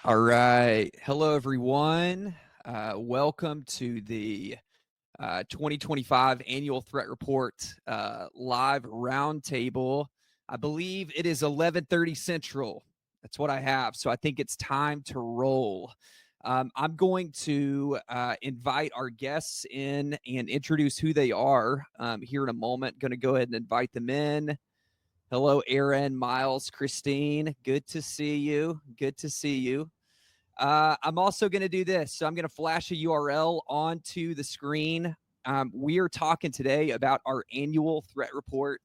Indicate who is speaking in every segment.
Speaker 1: All right. Hello, everyone. Welcome to the 2025 Annual Threat Report live roundtable. I believe it is 11:30 Central. That's what I have. So I think it's time to roll. I'm going to invite our guests in and introduce who they are here in a moment. Going to go ahead and invite them in. Hello, Aaron, Miles, Christine. Good to see you. Good to see you. I'm also going to do this. So I'm going to flash a URL onto the screen. We are talking today about our annual threat report.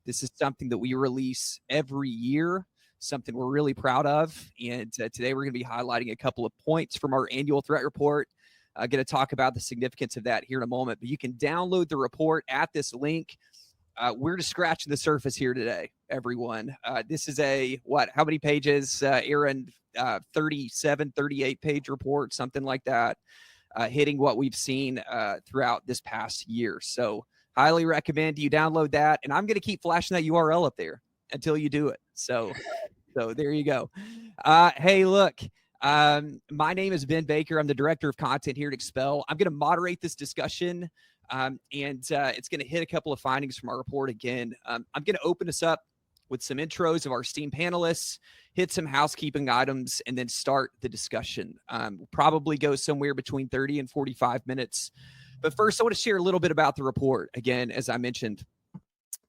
Speaker 1: This is something that we release every year, something we're really proud of. And today we're going to be highlighting a couple of points from our annual threat report. I'm going to talk about the significance of that here in a moment. But you can download the report at this link. We're just scratching the surface here today, everyone. This is how many pages, Aaron? 37, 38 page report, something like that, hitting what we've seen throughout this past year. So highly recommend you download that. And I'm going to keep flashing that URL up there until you do it. So there you go. Hey, look. My name is Ben Baker. I'm the director of content here at Expel. I'm going to moderate this discussion. And it's going to hit a couple of findings from our report again. I'm going to open us up with some intros of our esteemed panelists, hit some housekeeping items, and then start the discussion. We'll probably go somewhere between 30 and 45 minutes. But first, I want to share a little bit about the report. Again, as I mentioned,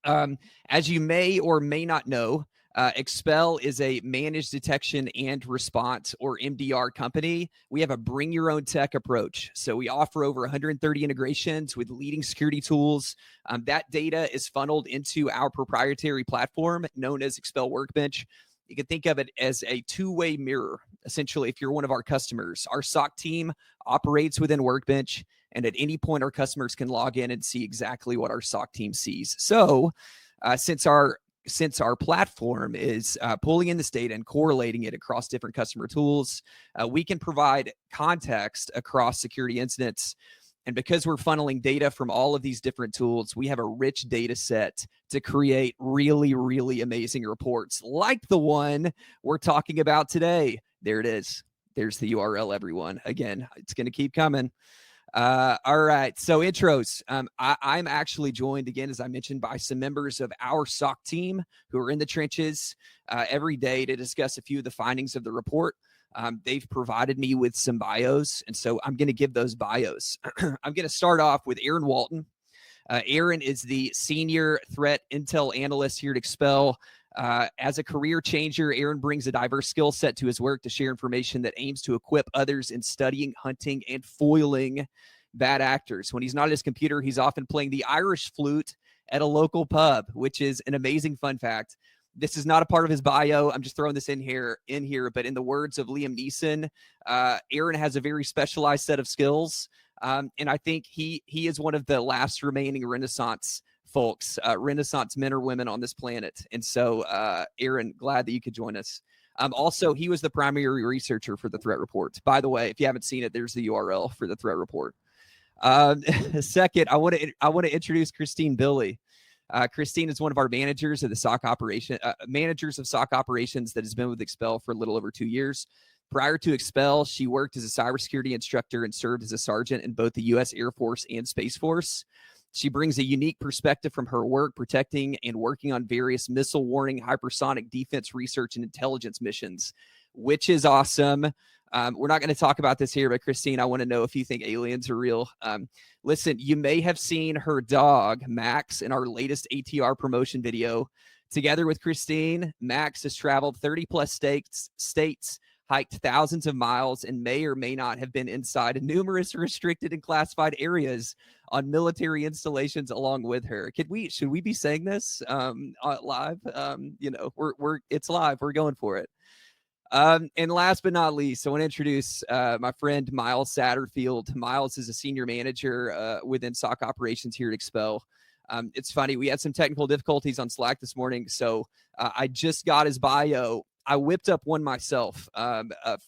Speaker 1: as you may or may not know, Expel is a managed detection and response, or MDR, company. We have a bring your own tech approach. So we offer over 130 integrations with leading security tools. That data is funneled into our proprietary platform known as Expel Workbench. You can think of it as a two-way mirror. Essentially, if you're one of our customers, our SOC team operates within Workbench, and at any point, our customers can log in and see exactly what our SOC team sees. So since our platform is pulling in this data and correlating it across different customer tools, we can provide context across security incidents. And because we're funneling data from all of these different tools, we have a rich data set to create really, really amazing reports like the one we're talking about today. There it is. There's the URL, everyone. Again, it's going to keep coming. All right. So intros. I'm actually joined again, as I mentioned, by some members of our SOC team who are in the trenches every day to discuss a few of the findings of the report. They've provided me with some bios, and so I'm going to give those bios. I'm going to start off with Aaron Walton. Aaron is the senior threat intel analyst here at Expel. As a career changer, Aaron brings a diverse skill set to his work to share information that aims to equip others in studying, hunting, and foiling bad actors. When he's not at his computer, he's often playing the Irish flute at a local pub, which is an amazing fun fact. This is not a part of his bio. I'm just throwing this in here. But in the words of Liam Neeson, Aaron has a very specialized set of skills. And I think he is one of the last remaining Renaissance folks, Renaissance men or women on this planet. And so, Aaron, glad that you could join us. Also, he was the primary researcher for the threat report. By the way, if you haven't seen it, there's the URL for the threat report. Second, I want to introduce Christine Billy. Christine is one of our managers of the SOC operation, managers of SOC operations that has been with Expel for a little over 2 years. Prior to Expel, she worked as a cybersecurity instructor and served as a sergeant in both the U.S. Air Force and Space Force. She brings a unique perspective from her work protecting and working on various missile warning, hypersonic defense research, and intelligence missions, which is awesome. We're not going to talk about this here, but Christine, I want to know if you think aliens are real. Listen, you may have seen her dog, Max, in our latest ATR promotion video. Together with Christine, Max has traveled 30-plus states, hiked thousands of miles, and may or may not have been inside numerous restricted and classified areas on military installations along with her. Should we be saying this live? It's live. We're going for it. And last but not least, I want to introduce my friend Miles Satterfield. Miles is a senior manager within SOC operations here at Expel. It's funny, we had some technical difficulties on Slack this morning, so I just got his bio. I whipped up one myself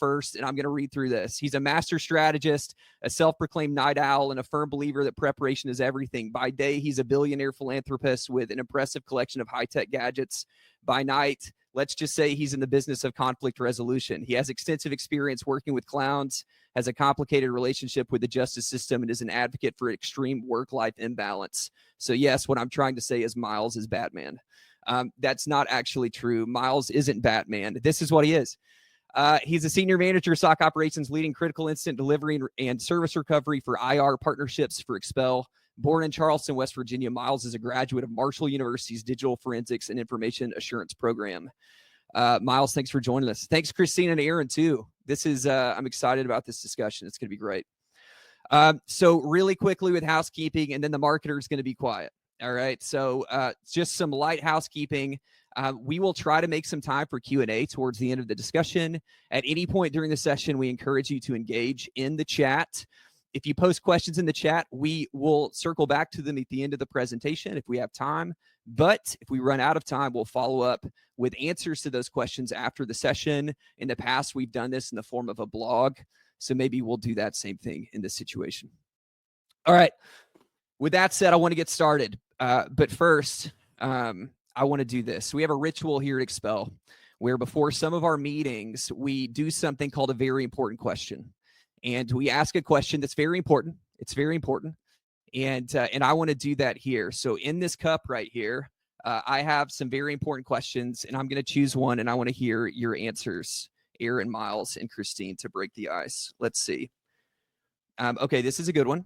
Speaker 1: first, and I'm going to read through this. He's a master strategist, a self-proclaimed night owl, and a firm believer that preparation is everything. By day, he's a billionaire philanthropist with an impressive collection of high-tech gadgets. By night, Let's just say he's in the business of conflict resolution. He has extensive experience working with clowns, has a complicated relationship with the justice system, and is an advocate for extreme work-life imbalance. So yes, what I'm trying to say is Miles is Batman. That's not actually true. Miles isn't Batman. This is what he is. He's a senior manager of SOC operations, leading critical incident delivery and service recovery for IR partnerships for Expel. Born in Charleston, West Virginia, Miles is a graduate of Marshall University's Digital Forensics and Information Assurance program. Miles, thanks for joining us. Thanks, Christine and Aaron, too. This is, I'm excited about this discussion. It's going to be great. So really quickly with housekeeping, and then the marketer is going to be quiet. All right. So just some light housekeeping. We will try to make some time for Q&A towards the end of the discussion. At any point during the session, we encourage you to engage in the chat. If you post questions in the chat, we will circle back to them at the end of the presentation if we have time. But if we run out of time, we'll follow up with answers to those questions after the session. In the past, we've done this in the form of a blog. So maybe we'll do that same thing in this situation. All right. With that said, I want to get started. But first, I want to do this. We have a ritual here at Expel where before some of our meetings, we do something called a very important question. And we ask a question that's very important. It's very important. And I want to do that here. So in this cup right here, I have some very important questions, and I'm going to choose one, and I want to hear your answers, Aaron, Miles, and Christine, to break the ice. Let's see. Okay, this is a good one.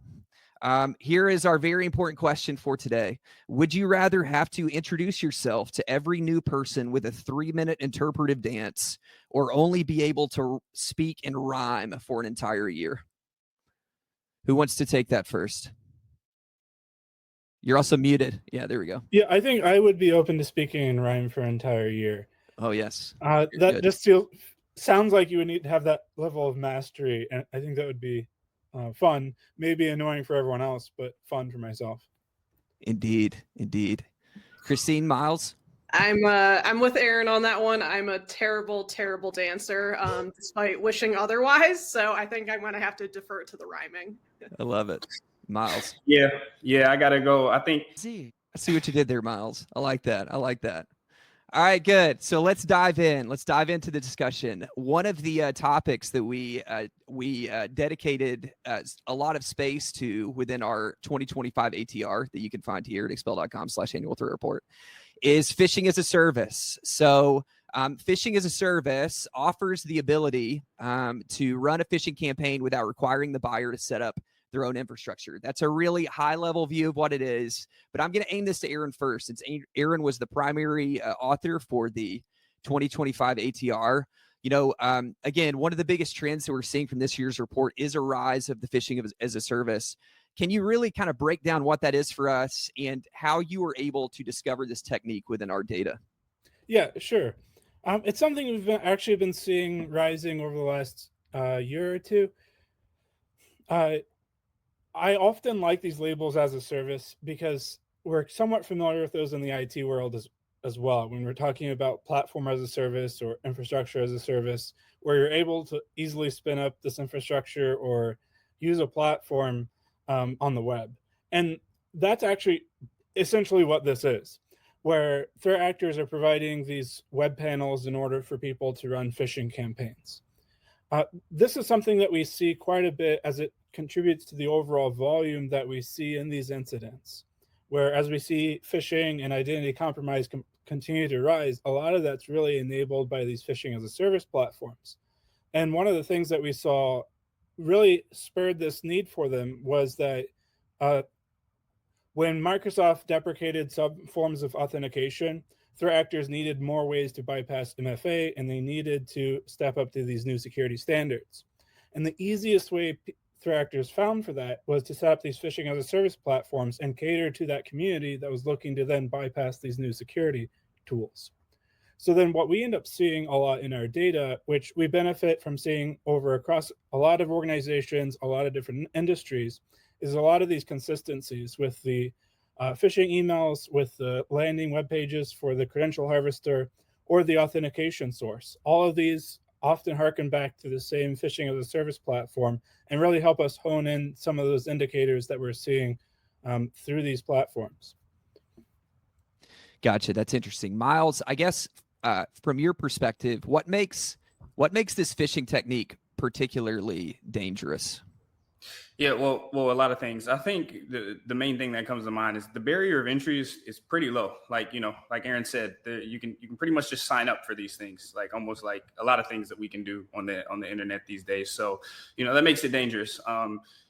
Speaker 1: Here is our very important question for today. Would you rather have to introduce yourself to every new person with a 3-minute interpretive dance, or only be able to speak and rhyme for an entire year? Who wants to take that first? You're also muted. Yeah, there we go.
Speaker 2: Yeah, I think I would be open to speaking in rhyme for an entire year.
Speaker 1: Oh, yes.
Speaker 2: That good. Just sounds like you would need to have that level of mastery, and I think that would be fun. Maybe annoying for everyone else, but fun for myself.
Speaker 1: Indeed, indeed. Christine, Miles?
Speaker 3: I'm with Aaron on that one. I'm a terrible, terrible dancer, despite wishing otherwise. So I think I'm going to have to defer to the rhyming.
Speaker 1: I love it. Miles?
Speaker 4: Yeah, I got to go. I see
Speaker 1: what you did there, Miles. I like that. All right, good. So let's dive in. Let's dive into the discussion. One of the topics that we dedicated a lot of space to within our 2025 ATR that you can find here at expel.com/annual threat report is phishing as a service. So phishing as a service offers the ability to run a phishing campaign without requiring the buyer to set up their own infrastructure. That's a really high-level view of what it is, but I'm going to aim this to Aaron first, since Aaron was the primary author for the 2025 ATR. You know, again, one of the biggest trends that we're seeing from this year's report is a rise of the phishing as a service. Can you really kind of break down what that is for us and how you were able to discover this technique within our data?
Speaker 2: Yeah, sure. It's something we've actually been seeing rising over the last year or two. I often like these labels as a service because we're somewhat familiar with those in the IT world as well. When we're talking about platform as a service or infrastructure as a service, where you're able to easily spin up this infrastructure or use a platform on the web. And that's actually essentially what this is, where threat actors are providing these web panels in order for people to run phishing campaigns. This is something that we see quite a bit as it contributes to the overall volume that we see in these incidents, where as we see phishing and identity compromise continue to rise, a lot of that's really enabled by these phishing as a service platforms. And one of the things that we saw really spurred this need for them was that when Microsoft deprecated some forms of authentication, threat actors needed more ways to bypass MFA, and they needed to step up to these new security standards. And the easiest way threat actors found for that was to set up these phishing as a service platforms and cater to that community that was looking to then bypass these new security tools. So then what we end up seeing a lot in our data, which we benefit from seeing over across a lot of organizations, a lot of different industries, is a lot of these consistencies with the phishing emails, with the landing web pages for the credential harvester, or the authentication source. All of these often harken back to the same phishing as a service platform and really help us hone in some of those indicators that we're seeing through these platforms.
Speaker 1: Gotcha. That's interesting. Miles, I guess from your perspective, what makes this phishing technique particularly dangerous?
Speaker 4: Yeah, well, a lot of things. I think the main thing that comes to mind is the barrier of entry is pretty low. Like, like Aaron said, you can pretty much just sign up for these things, like almost like a lot of things that we can do on the internet these days. So, that makes it dangerous.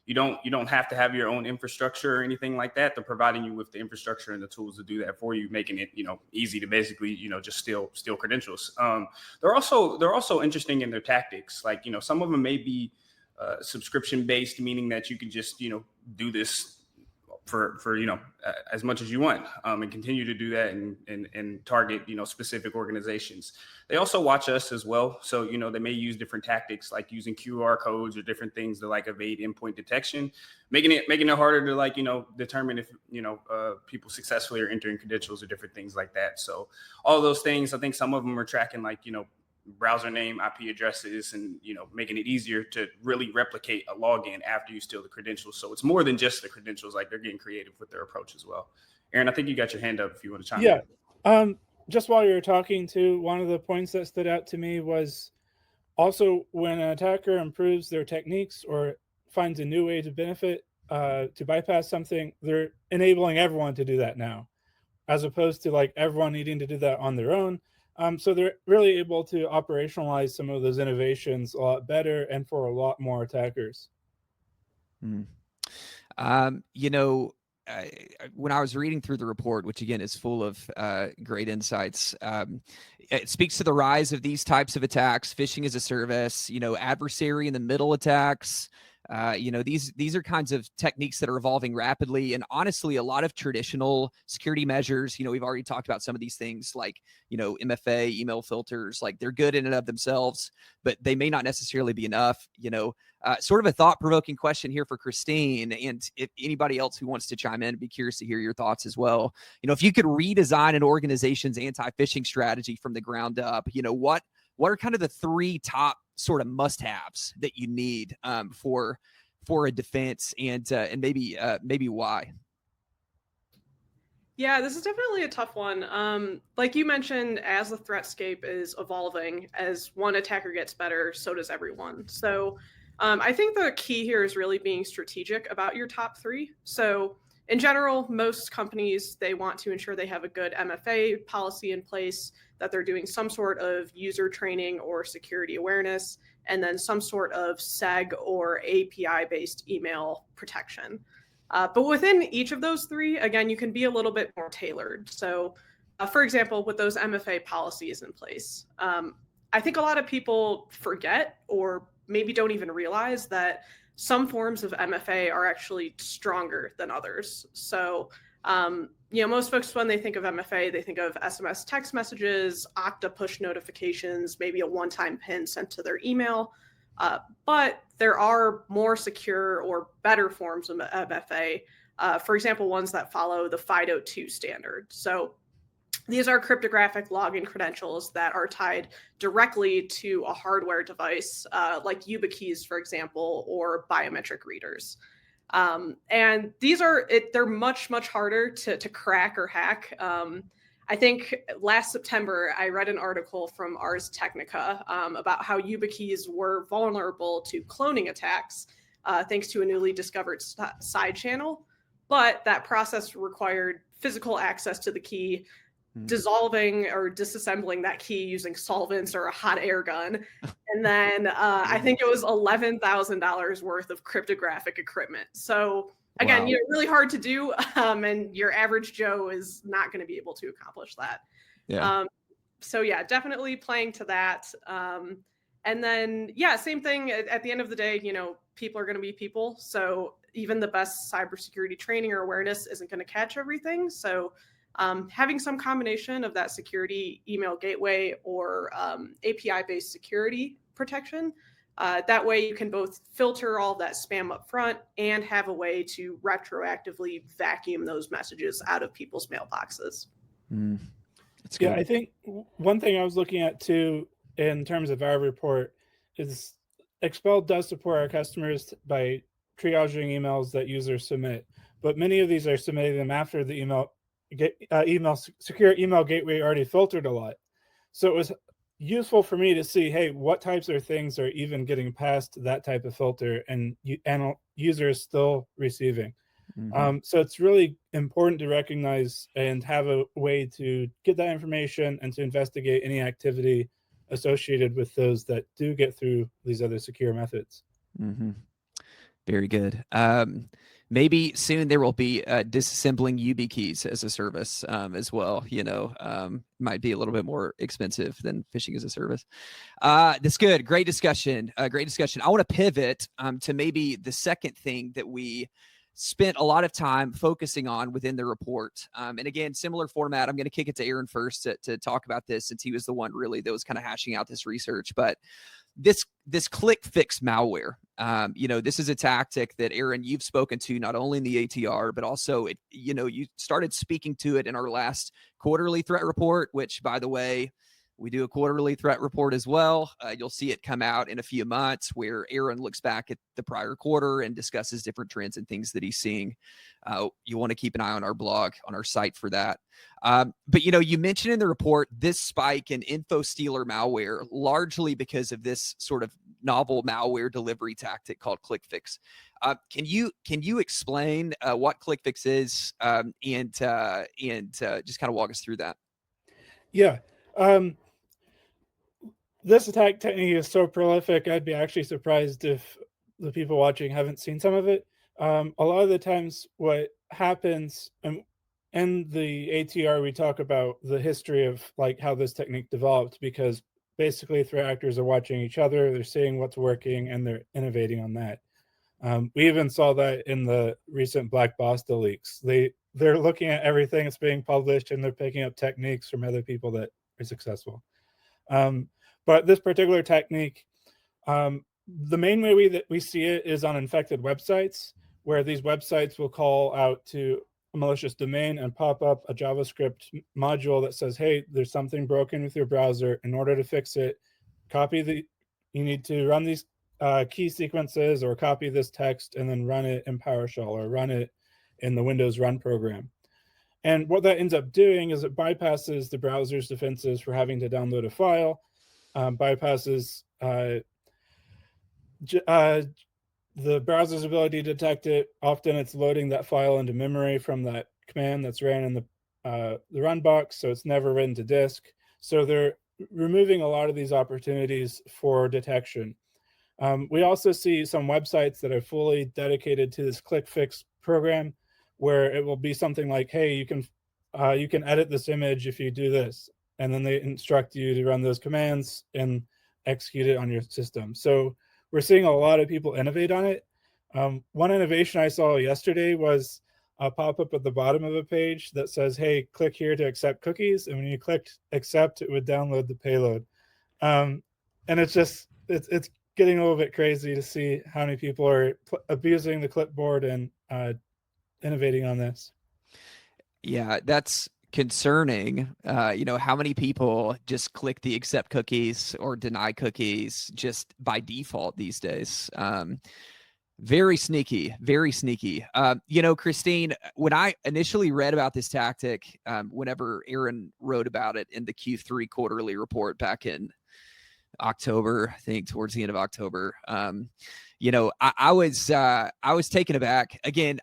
Speaker 4: You don't have to have your own infrastructure or anything like that. They're providing you with the infrastructure and the tools to do that for you, making it easy to basically just steal credentials. They're also interesting in their tactics. Like, some of them may be subscription based, meaning that you can just do this for as much as you want, and continue to do that and target specific organizations. They also watch us as well, so they may use different tactics like using QR codes or different things to like evade endpoint detection, making it harder to determine if people successfully are entering credentials or different things like that. So all those things, I think some of them are tracking browser name, IP addresses, and making it easier to really replicate a login after you steal the credentials. So it's more than just the credentials. Like, they're getting creative with their approach as well. Aaron, I think you got your hand up if you want to chime in.
Speaker 2: Yeah. Just while you were talking, too, one of the points that stood out to me was also when an attacker improves their techniques or finds a new way to benefit, to bypass something, they're enabling everyone to do that now, as opposed to like everyone needing to do that on their own. So they're really able to operationalize some of those innovations a lot better and for a lot more attackers.
Speaker 1: When I was reading through the report, which again is full of great insights, it speaks to the rise of these types of attacks, phishing as a service, adversary in the middle attacks. These are kinds of techniques that are evolving rapidly, and honestly, a lot of traditional security measures. We've already talked about some of these things, like MFA, email filters. Like, they're good in and of themselves, but they may not necessarily be enough. Sort of a thought-provoking question here for Christine, and if anybody else who wants to chime in, I'd be curious to hear your thoughts as well. If you could redesign an organization's anti-phishing strategy from the ground up, what are kind of the three top sort of must-haves that you need for a defense, and maybe why?
Speaker 3: Yeah, this is definitely a tough one. Like you mentioned, as the threatscape is evolving, as one attacker gets better, so does everyone. So I think the key here is really being strategic about your top three. So in general, most companies, they want to ensure they have a good MFA policy in place, that they're doing some sort of user training or security awareness, and then some sort of SEG or API-based email protection. But within each of those three, again, you can be a little bit more tailored. So, for example, with those MFA policies in place, I think a lot of people forget or maybe don't even realize that some forms of MFA are actually stronger than others. So, most folks, when they think of MFA, they think of SMS text messages, Okta push notifications, maybe a one-time PIN sent to their email. But there are more secure or better forms of MFA, for example, ones that follow the FIDO2 standard. So these are cryptographic login credentials that are tied directly to a hardware device, like YubiKeys, for example, or biometric readers. And they're much, much harder to crack or hack. I think last September, I read an article from Ars Technica about how YubiKeys were vulnerable to cloning attacks, thanks to a newly discovered side channel. But that process required physical access to the key, dissolving or disassembling that key using solvents or a hot air gun. And then I think it was $11,000 worth of cryptographic equipment. So again,
Speaker 1: Wow.
Speaker 3: really hard to do. And your average Joe is not going to be able to accomplish that.
Speaker 1: Yeah.
Speaker 3: So yeah, definitely playing to that. And then, yeah, same thing at the end of the day, people are going to be people. So even the best cybersecurity training or awareness isn't going to catch everything. So having some combination of that security email gateway or API-based security protection, that way you can both filter all that spam up front and have a way to retroactively vacuum those messages out of people's mailboxes.
Speaker 1: That's good.
Speaker 2: Yeah, I think one thing I was looking at too, in terms of our report, is Expel does support our customers by triaging emails that users submit, but many of these are submitting them after the secure email gateway already filtered a lot. So it was useful for me to see, hey, what types of things are even getting past that type of filter and users still receiving. So it's really important to recognize and have a way to get that information and to investigate any activity associated with those that do get through these other secure methods.
Speaker 1: Very good. Maybe soon there will be disassembling YubiKeys as a service as well. Might be a little bit more expensive than Phishing-as-a-service. That's good. Great discussion. Great discussion. I want to pivot to maybe the second thing that we spent a lot of time focusing on within the report. And again, similar format. I'm going to kick it to Aaron first to talk about this, since he was the one really that was kind of hashing out this research. But this ClickFix malware, this is a tactic that, Aaron, you've spoken to not only in the ATR, but also you started speaking to it in our last quarterly threat report, which, by the way, we do a quarterly threat report as well. You'll see it come out in a few months, where Aaron looks back at the prior quarter and discusses different trends and things that he's seeing. You want to keep an eye on our blog, on our site for that. But you mentioned in the report this spike in info stealer malware, largely because of this sort of novel malware delivery tactic called ClickFix. Can you explain what ClickFix is and just kind of walk us through that?
Speaker 2: Yeah. This attack technique is so prolific, I'd be actually surprised if the people watching haven't seen some of it. A lot of the times what happens, in the ATR, we talk about the history of like how this technique developed, because basically threat actors are watching each other, they're seeing what's working, and they're innovating on that. We even saw that in the recent Black Basta leaks. They're looking at everything that's being published, and they're picking up techniques from other people that are successful. But this particular technique, the main way that we see it is on infected websites, where these websites will call out to a malicious domain and pop up a JavaScript module that says, hey, there's something broken with your browser. In order to fix it, you need to run these key sequences, or copy this text and then run it in PowerShell, or run it in the Windows Run program. And what that ends up doing is it bypasses the browser's defenses for having to download a file, bypasses the browser's ability to detect it. Often it's loading that file into memory from that command that's ran in the run box, so it's never written to disk. So they're removing a lot of these opportunities for detection. We also see some websites that are fully dedicated to this ClickFix program, where it will be something like, hey, you can edit this image if you do this. And then they instruct you to run those commands and execute it on your system. So we're seeing a lot of people innovate on it. One innovation I saw yesterday was a pop-up at the bottom of a page that says, hey, click here to accept cookies. And when you clicked accept, it would download the payload. And it's getting a little bit crazy to see how many people are abusing the clipboard and innovating on this.
Speaker 1: Yeah, that's concerning. How many people just click the accept cookies or deny cookies just by default these days? Very sneaky, very sneaky. Christine, when I initially read about this tactic, whenever Aaron wrote about it in the Q3 quarterly report back in October, I think towards the end of October, I was taken aback. Again,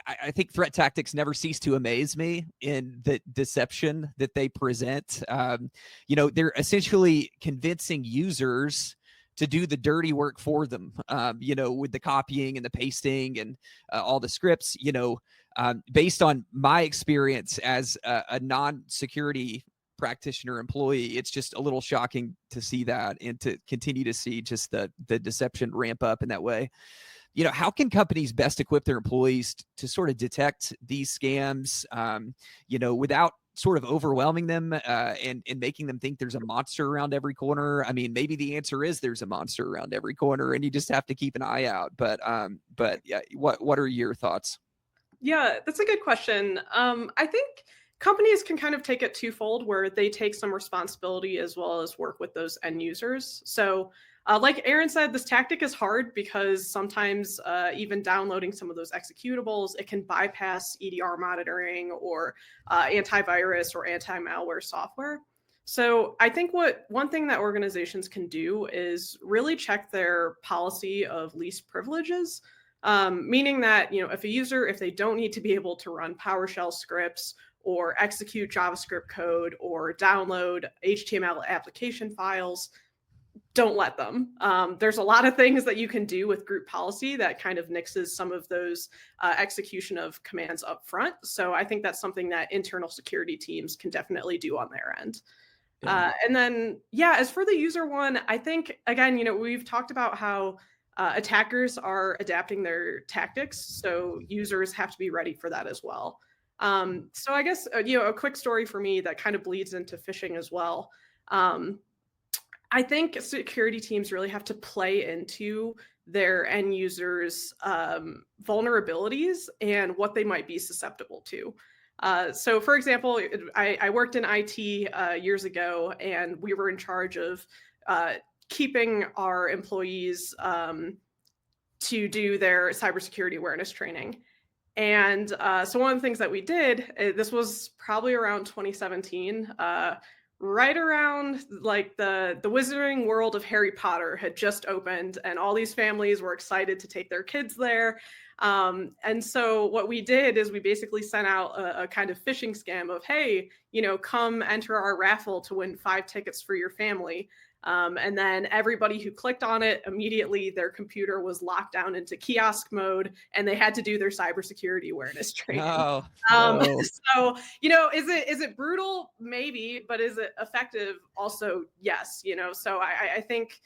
Speaker 1: I think threat tactics never cease to amaze me in the deception that they present. They're essentially convincing users to do the dirty work for them, with the copying and the pasting and all the scripts, based on my experience as a non-security practitioner employee, it's just a little shocking to see that and to continue to see just the deception ramp up in that way. How can companies best equip their employees to sort of detect these scams, without sort of overwhelming them and making them think there's a monster around every corner? I mean, maybe the answer is there's a monster around every corner and you just have to keep an eye out. But yeah, what are your thoughts?
Speaker 3: Yeah, that's a good question. I think companies can kind of take it twofold, where they take some responsibility as well as work with those end users. So like Aaron said, this tactic is hard because sometimes even downloading some of those executables, it can bypass EDR monitoring or antivirus or anti-malware software. So I think one thing that organizations can do is really check their policy of least privileges, meaning that if they don't need to be able to run PowerShell scripts or execute JavaScript code or download HTML application files, don't let them. There's a lot of things that you can do with group policy that kind of nixes some of those execution of commands up front. So I think that's something that internal security teams can definitely do on their end.
Speaker 1: Yeah.
Speaker 3: And then, as for the user one, I think, again, we've talked about how attackers are adapting their tactics. So users have to be ready for that as well. So I guess, a quick story for me that kind of bleeds into phishing as well. I think security teams really have to play into their end users' vulnerabilities and what they might be susceptible to. So, for example, I worked in IT years ago, and we were in charge of keeping our employees to do their cybersecurity awareness training. And so one of the things that we did, this was probably around 2017, right around like the Wizarding World of Harry Potter had just opened, and all these families were excited to take their kids there. And so what we did is we basically sent out a kind of phishing scam of, hey, come enter our raffle to win 5 tickets for your family. And then everybody who clicked on it, immediately their computer was locked down into kiosk mode, and they had to do their cybersecurity awareness training.
Speaker 1: No.
Speaker 3: So, is it brutal? Maybe, but is it effective? Also, yes. So I think,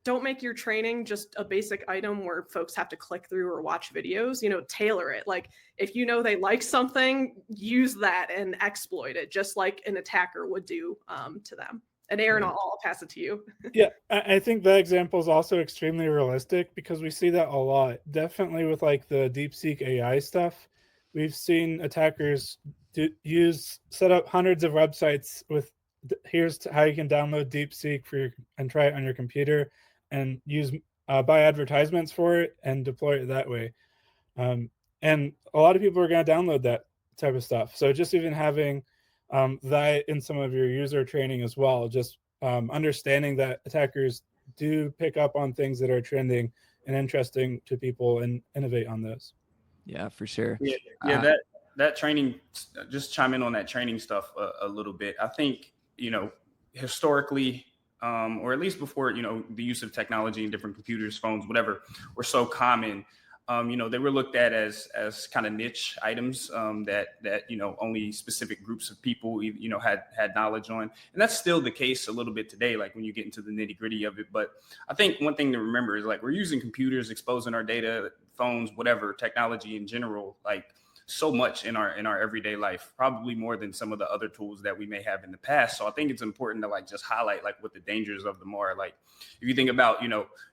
Speaker 3: don't make your training just a basic item where folks have to click through or watch videos. Tailor it. Like, if they like something, use that and exploit it, just like an attacker would do to them. And Aaron, I'll pass it to you.
Speaker 2: Yeah, I think that example is also extremely realistic because we see that a lot. Definitely with like the DeepSeek AI stuff, we've seen attackers set up hundreds of websites with here's how you can download DeepSeek and try it on your computer, and buy advertisements for it and deploy it that way. And a lot of people are going to download that type of stuff. So just even having that in some of your user training as well, just understanding that attackers do pick up on things that are trending and interesting to people and innovate on those.
Speaker 1: Yeah, for sure.
Speaker 4: Yeah, that training, just chime in on that training stuff a little bit. I think, historically, or at least before, the use of technology in different computers, phones, whatever, were so common. They were looked at as kind of niche items that only specific groups of people had knowledge on, and that's still the case a little bit today. Like when you get into the nitty gritty of it, but I think one thing to remember is like we're using computers, exposing our data, phones, whatever, technology in general, like so much in our everyday life, probably more than some of the other tools that we may have in the past. So I think it's important to like just highlight like what the dangers of them are. Like if you think about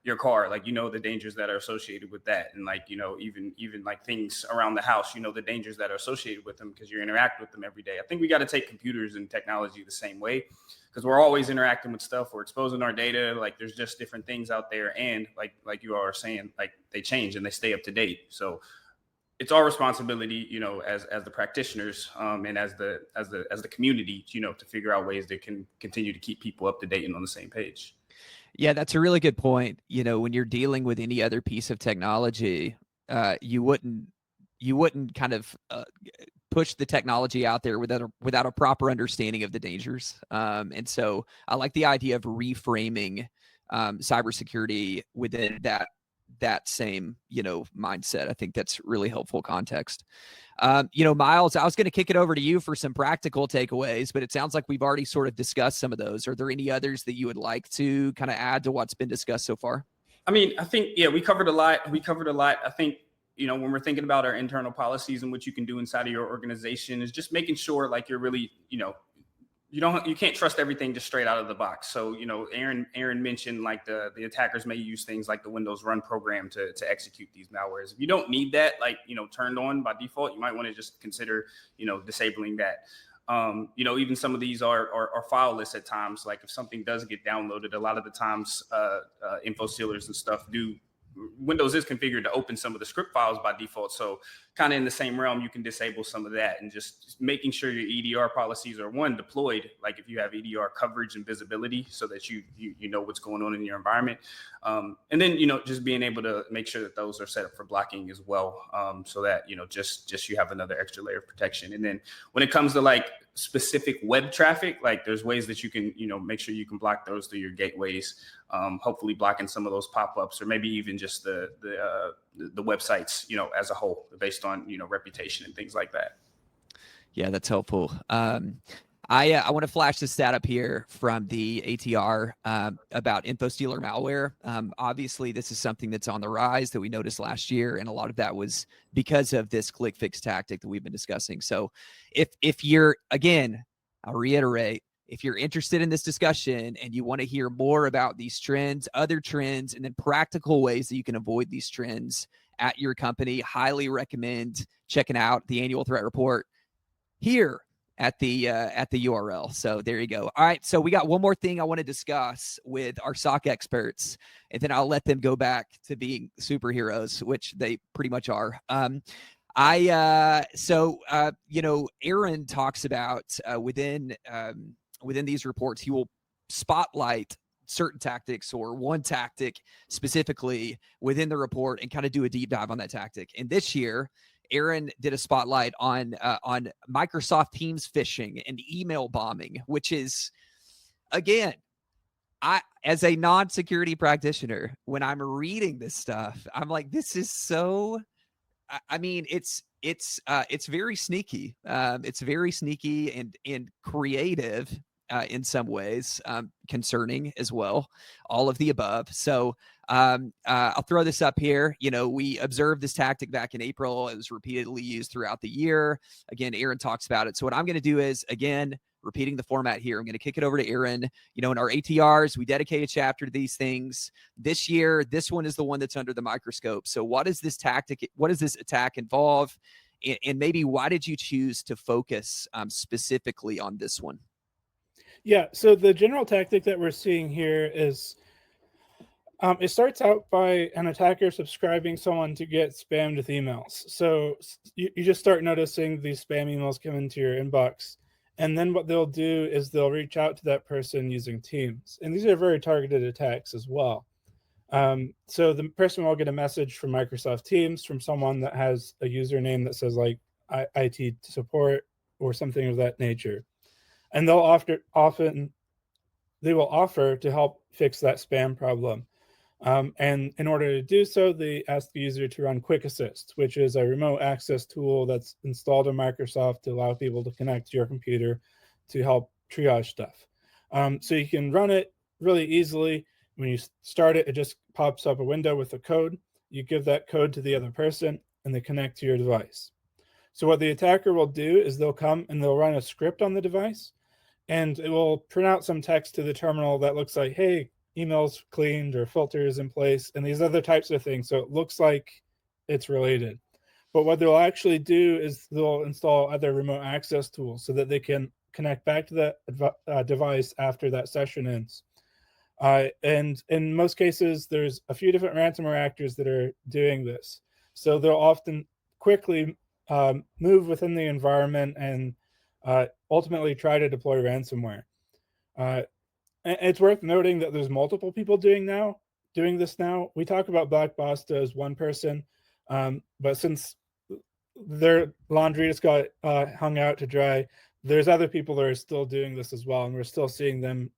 Speaker 4: your car, like the dangers that are associated with that, and like even like things around the house, the dangers that are associated with them because you interact with them every day. I think we got to take computers and technology the same way, because we're always interacting with stuff, we're exposing our data, like there's just different things out there, and like you all are saying, like they change and they stay up to date. So it's our responsibility, as the practitioners and as the community, to figure out ways that can continue to keep people up to date and on the same page.
Speaker 1: Yeah, that's a really good point. When you're dealing with any other piece of technology, you wouldn't kind of push the technology out there without a proper understanding of the dangers. And so I like the idea of reframing cybersecurity within that same mindset. I think that's really helpful context. Miles, I was going to kick it over to you for some practical takeaways, but it sounds like we've already sort of discussed some of those. Are there any others that you would like to kind of add to what's been discussed so far?
Speaker 4: I mean, I think, we covered a lot. I think, when we're thinking about our internal policies and what you can do inside of your organization is just making sure like you're really, you can't trust everything just straight out of the box. So, Aaron mentioned like the attackers may use things like the Windows Run program to execute these malwares. If you don't need that, like, turned on by default, you might want to just consider, disabling that. Even some of these are fileless at times. Like if something does get downloaded, a lot of the times info sealers and stuff Windows is configured to open some of the script files by default. So kind of in the same realm, you can disable some of that, and just making sure your EDR policies are deployed, like if you have EDR coverage and visibility, so that you know what's going on in your environment. And then, just being able to make sure that those are set up for blocking as well, so that, just you have another extra layer of protection. And then when it comes to like specific web traffic, like there's ways that you can, make sure you can block those through your gateways, hopefully blocking some of those pop-ups, or maybe even just the websites, as a whole, based on, reputation and things like that.
Speaker 1: Yeah, that's helpful. I want to flash this stat up here from the ATR about InfoStealer malware. Obviously, this is something that's on the rise that we noticed last year, and a lot of that was because of this ClickFix tactic that we've been discussing. So if you're, again, I'll reiterate, if you're interested in this discussion and you want to hear more about these trends, other trends, and then practical ways that you can avoid these trends at your company, highly recommend checking out the annual threat report here at the URL. So there you go. All right. So we got one more thing I want to discuss with our SOC experts, and then I'll let them go back to being superheroes, which they pretty much are. Aaron talks about within these reports, he will spotlight certain tactics or one tactic specifically within the report and kind of do a deep dive on that tactic. And this year, Aaron did a spotlight on Microsoft Teams phishing and email bombing, which is, again, as a non-security practitioner, when I'm reading this stuff, I'm like, this is so. I mean, it's very sneaky. It's very sneaky and creative in some ways, concerning as well. All of the above. So I'll throw this up here. We observed this tactic back in April. It was repeatedly used throughout the year. Again, Aaron talks about it. So what I'm going to do is, again, repeating the format here, I'm going to kick it over to Aaron. In our ATRs, we dedicate a chapter to these things. This year, this one is the one that's under the microscope. So what does this attack involve? And maybe why did you choose to focus specifically on this one?
Speaker 2: Yeah, so the general tactic that we're seeing here is it starts out by an attacker subscribing someone to get spammed with emails. So you just start noticing these spam emails come into your inbox. And then what they'll do is they'll reach out to that person using Teams. And these are very targeted attacks as well. So the person will get a message from Microsoft Teams from someone that has a username that says like IT support or something of that nature. And they'll often offer to help fix that spam problem. And in order to do so, they ask the user to run Quick Assist, which is a remote access tool that's installed in Microsoft to allow people to connect to your computer to help triage stuff. So you can run it really easily. When you start it, it just pops up a window with a code. You give that code to the other person, and they connect to your device. So what the attacker will do is they'll come and they'll run a script on the device, and it will print out some text to the terminal that looks like, hey, emails cleaned or filters in place, and these other types of things. So it looks like it's related. But what they'll actually do is they'll install other remote access tools so that they can connect back to that device after that session ends. And in most cases, there's a few different ransomware actors that are doing this. So they'll often quickly move within the environment and ultimately try to deploy ransomware. It's worth noting that there's multiple people doing this now. We talk about Black Basta as one person, but since their laundry just got hung out to dry, there's other people that are still doing this as well, and we're still seeing them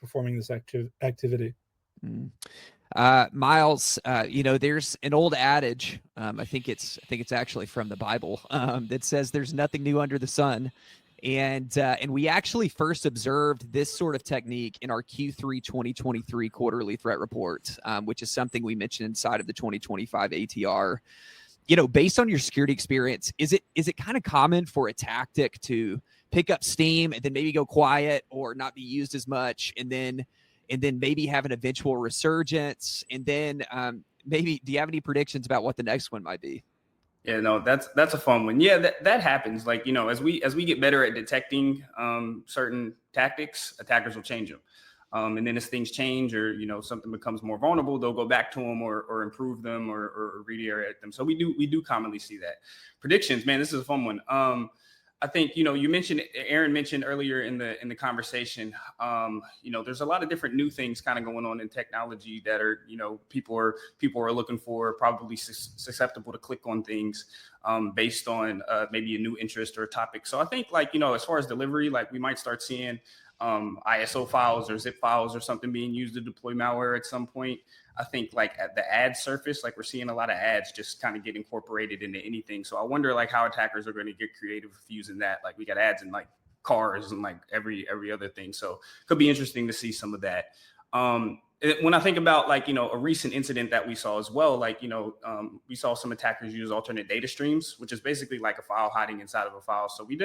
Speaker 2: performing this activity.
Speaker 1: Miles, there's an old adage. I think it's actually from the Bible that says there's nothing new under the sun. And we actually first observed this sort of technique in our Q3 2023 quarterly threat report, which is something we mentioned inside of the 2025 ATR. Based on your security experience, is it kind of common for a tactic to pick up steam and then maybe go quiet or not be used as much, and then maybe have an eventual resurgence, and then maybe do you have any predictions about what the next one might be?
Speaker 4: Yeah, no, that's a fun one. Yeah, that happens. Like, as we get better at detecting certain tactics, attackers will change them. And then as things change or, something becomes more vulnerable, they'll go back to them or improve them or redirect them. So we do commonly see that. Predictions, man, this is a fun one. I think, Aaron mentioned earlier in the conversation, there's a lot of different new things kind of going on in technology that are, people are looking for, probably susceptible to click on things based on maybe a new interest or a topic. So I think as far as delivery, we might start seeing ISO files or zip files or something being used to deploy malware at some point. I think at the ad surface, we're seeing a lot of ads just kind of get incorporated into anything. So I wonder how attackers are going to get creative with using that. We got ads in cars and every other thing. So could be interesting to see some of that. When I think about a recent incident that we saw as well, we saw some attackers use alternate data streams, which is basically a file hiding inside of a file. So we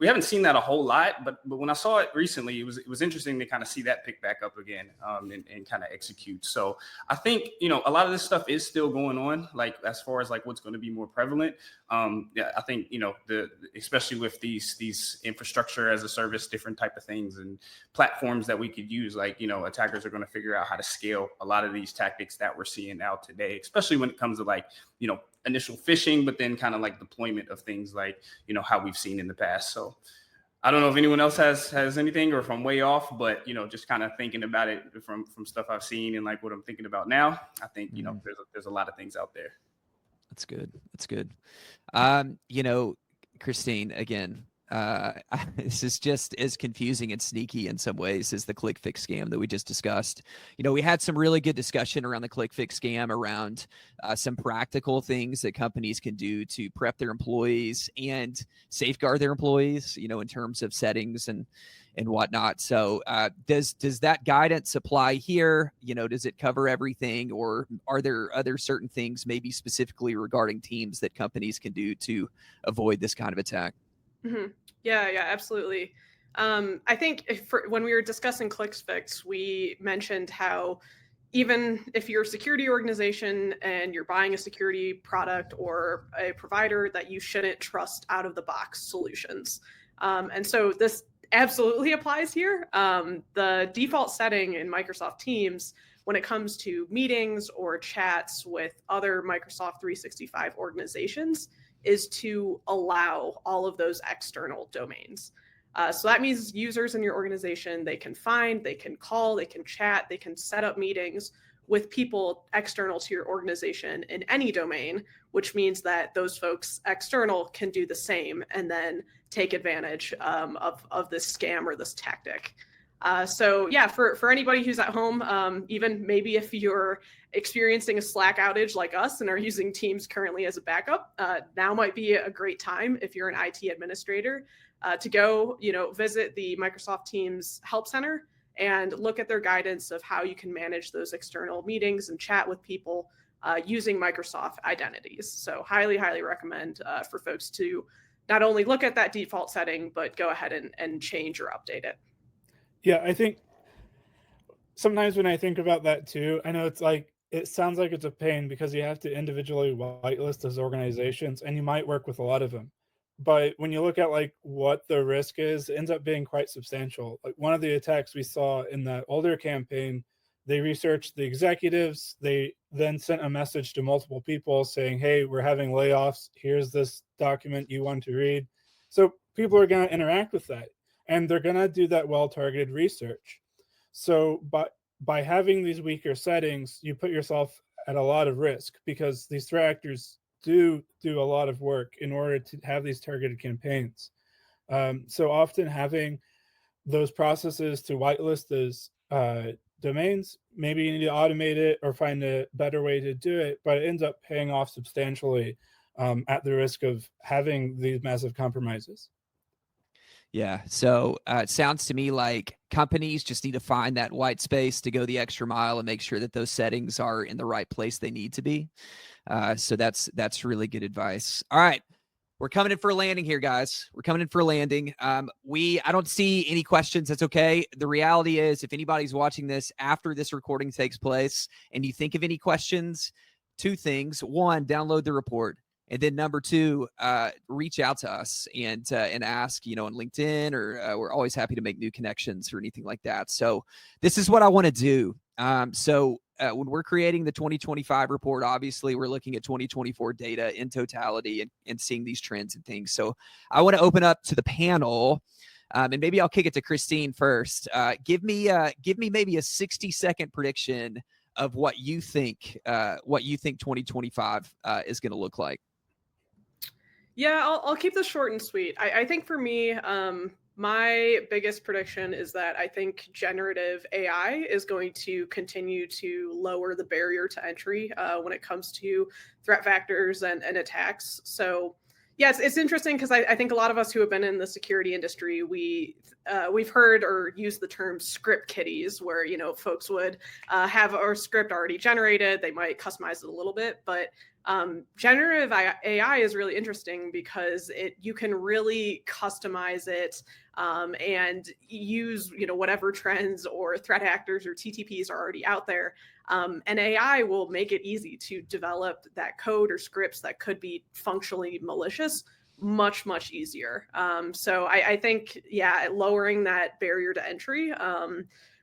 Speaker 4: haven't seen that a whole lot, but when I saw it recently, it was interesting to kind of see that pick back up again and kind of execute. So I think a lot of this stuff is still going on, as far as what's going to be more prevalent. I think especially with these infrastructure as a service, different type of things and platforms that we could use, attackers are going to figure out how to scale a lot of these tactics that we're seeing out today, especially when it comes to initial phishing, but then kind of deployment of things how we've seen in the past. So I don't know if anyone else has anything or if I'm way off, but just kind of thinking about it from stuff I've seen and what I'm thinking about now, I think there's a lot of things out there.
Speaker 1: That's good. That's good. Christine, again, this is just as confusing and sneaky in some ways as the ClickFix scam that we just discussed. We had some really good discussion around the ClickFix scam, around some practical things that companies can do to prep their employees and safeguard their employees, in terms of settings and whatnot. So does that guidance apply here? Does it cover everything, or are there other certain things maybe specifically regarding teams that companies can do to avoid this kind of attack?
Speaker 3: Mm-hmm. Yeah, absolutely. I think when we were discussing ClickFix, we mentioned how even if you're a security organization and you're buying a security product or a provider, that you shouldn't trust out of the box solutions. And so this absolutely applies here. The default setting in Microsoft Teams when it comes to meetings or chats with other Microsoft 365 organizations is to allow all of those external domains. So that means users in your organization, they can find, they can call, they can chat, they can set up meetings with people external to your organization in any domain, which means that those folks external can do the same and then take advantage of this scam or this tactic. So yeah, for anybody who's at home, even maybe if you're experiencing a Slack outage like us and are using Teams currently as a backup, now might be a great time if you're an IT administrator to go, visit the Microsoft Teams Help Center and look at their guidance of how you can manage those external meetings and chat with people using Microsoft identities. So highly, highly recommend for folks to not only look at that default setting, but go ahead and change or update it.
Speaker 2: Yeah, I think sometimes when I think about that too, I know it sounds like it's a pain because you have to individually whitelist those organizations and you might work with a lot of them. But when you look at what the risk is, it ends up being quite substantial. One of the attacks we saw in that older campaign, they researched the executives. They then sent a message to multiple people saying, hey, we're having layoffs. Here's this document you want to read. So people are going to interact with that. And they're going to do that well-targeted research. So by having these weaker settings, you put yourself at a lot of risk because these threat actors do a lot of work in order to have these targeted campaigns. So often having those processes to whitelist those domains, maybe you need to automate it or find a better way to do it, but it ends up paying off substantially at the risk of having these massive compromises.
Speaker 1: Yeah. So it sounds to me like companies just need to find that white space to go the extra mile and make sure that those settings are in the right place they need to be. So that's really good advice. All right. We're coming in for a landing here, guys. We're coming in for a landing. I don't see any questions. That's okay. The reality is, if anybody's watching this after this recording takes place and you think of any questions, two things. One, download the report. And then number two, reach out to us and ask, on LinkedIn, or we're always happy to make new connections or anything like that. So this is what I want to do. When we're creating the 2025 report, obviously we're looking at 2024 data in totality and seeing these trends and things. So I want to open up to the panel, and maybe I'll kick it to Christine first. Give me maybe a 60-second prediction of what you think 2025 is going to look like.
Speaker 3: Yeah, I'll keep this short and sweet. I think for me, my biggest prediction is that I think generative AI is going to continue to lower the barrier to entry when it comes to threat factors and attacks. So yeah, it's interesting because I think a lot of us who have been in the security industry, we've heard or used the term script kiddies, where folks would have a script already generated. They might customize it a little bit, but generative AI is really interesting because you can really customize it and use whatever trends or threat actors or TTPs are already out there. And AI will make it easy to develop that code or scripts that could be functionally malicious much, much easier. So I think, lowering that barrier to entry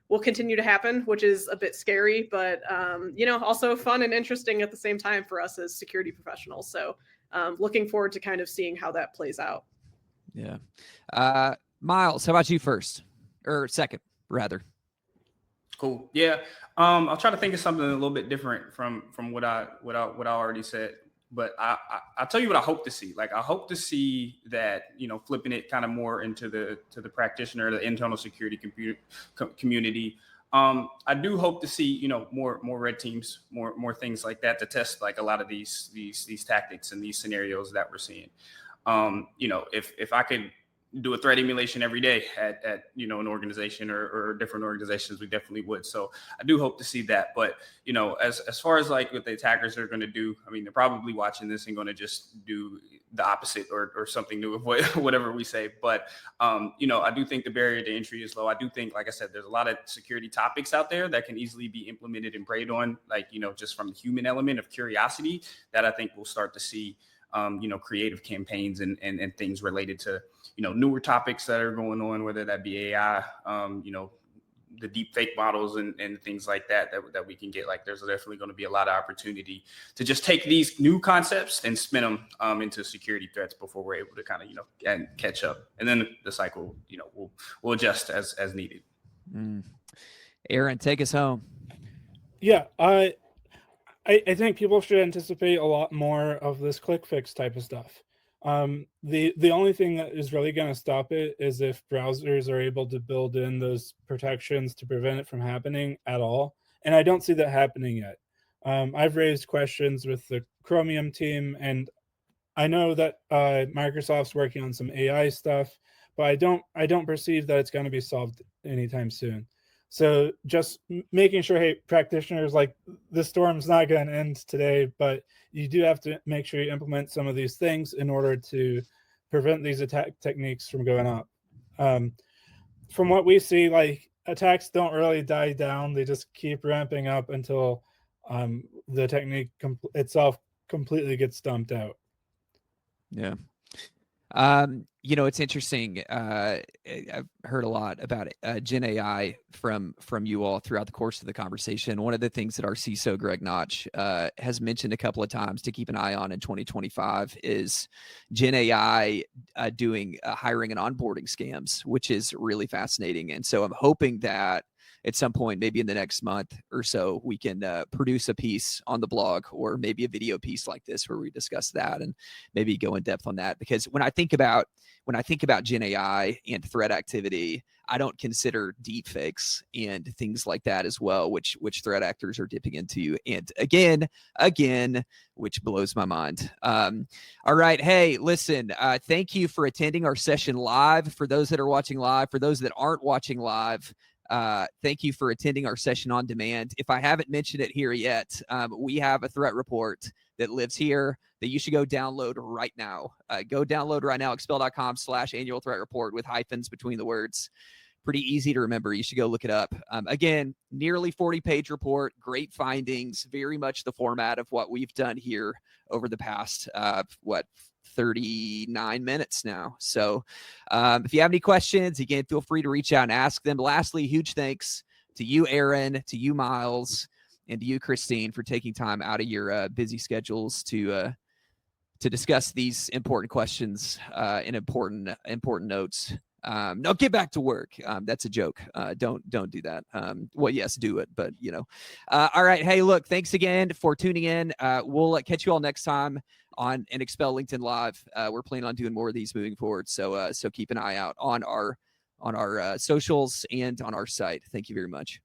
Speaker 3: will continue to happen, which is a bit scary, but also fun and interesting at the same time for us as security professionals. So looking forward to kind of seeing how that plays out.
Speaker 1: Yeah. Miles, how about you first, or second, rather?
Speaker 4: Cool. Yeah. I'll try to think of something a little bit different from what I already said. But I'll tell you what I hope to see. Like, I hope to see that, flipping it kind of more into the practitioner, the internal security community. I do hope to see, more red teams, more things like that to test like a lot of these tactics and these scenarios that we're seeing. If I could do a threat emulation every day at an organization or different organizations, we definitely would. So I do hope to see that. But as far as like what the attackers are going to do, I mean, they're probably watching this and going to just do the opposite or something new of whatever we say. But I do think the barrier to entry is low. I do think, like I said, there's a lot of security topics out there that can easily be implemented and preyed on, like just from the human element of curiosity, that I think we'll start to see creative campaigns and things related to, newer topics that are going on, whether that be AI, the deep fake models and things like that we can get. Like, there's definitely going to be a lot of opportunity to just take these new concepts and spin them into security threats before we're able to kind of, catch up. And then the cycle, we'll adjust as needed.
Speaker 1: Aaron, take us home.
Speaker 2: Yeah, I think people should anticipate a lot more of this ClickFix type of stuff. The only thing that is really going to stop it is if browsers are able to build in those protections to prevent it from happening at all. And I don't see that happening yet. I've raised questions with the Chromium team, and I know that Microsoft's working on some AI stuff, but I don't perceive that it's going to be solved anytime soon. So just making sure, hey, practitioners, like, the storm's not going to end today, but you do have to make sure you implement some of these things in order to prevent these attack techniques from going up. From what we see, like, attacks don't really die down. They just keep ramping up until the technique itself completely gets dumped out.
Speaker 1: Yeah. It's interesting. I've heard a lot about Gen AI from you all throughout the course of the conversation. One of the things that our CISO, Greg Notch, has mentioned a couple of times to keep an eye on in 2025 is Gen AI doing hiring and onboarding scams, which is really fascinating. And so I'm hoping that at some point, maybe in the next month or so, we can produce a piece on the blog, or maybe a video piece like this where we discuss that and maybe go in depth on that. Because when I think about Gen AI and threat activity, I don't consider deep fakes and things like that as well, which threat actors are dipping into. And again, which blows my mind. All right. Hey, listen, thank you for attending our session live. For those that are watching live, for those that aren't watching live, thank you for attending our session on demand. If I haven't mentioned it here yet, we have a threat report that lives here that you should go download right now. Go download right now, expel.com/annual threat report with hyphens between the words. pretty easy to remember. You should go look it up. Again, nearly 40-page report, great findings, very much the format of what we've done here over the past, 39 minutes now. So if you have any questions, again, feel free to reach out and ask them. Lastly, huge thanks to you, Aaron, to you, Miles, and to you, Christine, for taking time out of your busy schedules to discuss these important questions and important notes. No, get back to work. That's a joke. Don't do that. Well, yes, do it, but all right. Hey, look, thanks again for tuning in. We'll catch you all next time on an Expel LinkedIn Live. We're planning on doing more of these moving forward. So keep an eye out on our socials and on our site. Thank you very much.